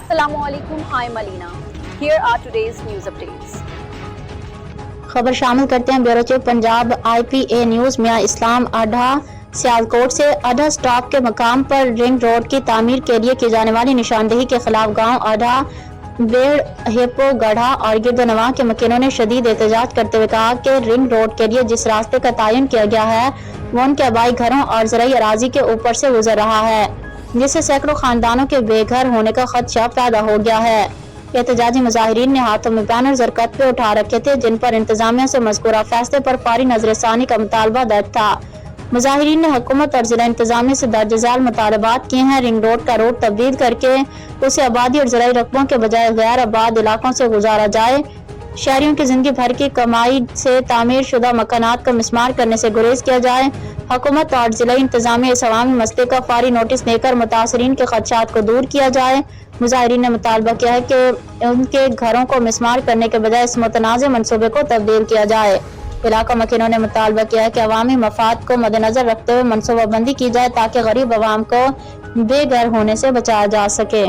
Assalamu alaikum. Hi Malina. Here are today's news updates. खबर शामिल करते हैं bureau chief Punjab IPA news. Mian Islam अड्डा सियालकोट से अड्डा स्टॉप के मकाम पर रिंग रोड की तामीर के लिए की जाने वाली निशानदेही के खिलाफ गांव अड्डा बेड़ हेपो गढ़ा और गिरदनवा के मकीनों ने शदीद एहतजाज करते हुए कहा कि रिंग रोड के लिए जिस रास्ते का तयन किया गया है वो उनके आबाई घरों और ज़राई अराजी के ऊपर से गुजर रहा है, जिससे सैकड़ों खानदानों के बेघर होने का खदशा पैदा हो गया है। एहतजाजी मुजाहिरीन ने हाथों में बैनर और कतबे उठा रखे थे जिन पर इंतजामिया से मज़कूरा फैसले पर फौरी नजरसानी का मुतालबा दर्ज था। मुजाहिरीन ने हुकूमत और जिला इंतजामिया से दर्ज झेल मुतालबात किए हैं। रिंग रोड का रोड तब्दील करके उसे आबादी और ज़राई रकबों के बजाय गैर आबाद इलाकों से गुजारा जाए, शहरियों की जिंदगी भर की कमाई से तामीर शुदा मकानात को मिसमार करने से गुरेज किया जाए। हुकूमत और जिला इंतजामिया इस अवामी मसले का फौरी नोटिस देकर मुतासरीन के खदशात को दूर किया जाए। मुजाहिरीन ने मुतालबा किया है कि उनके घरों को मिसमार करने के बजाय इस मुतनाज़ मंसूबे को तब्दील किया जाए। इलाका मकीनों ने मुतालबा किया है कि अवामी मफाद को मद्देनजर रखते हुए मनसूबाबंदी की जाए ताकि गरीब अवाम को बेघर होने से बचाया जा सके।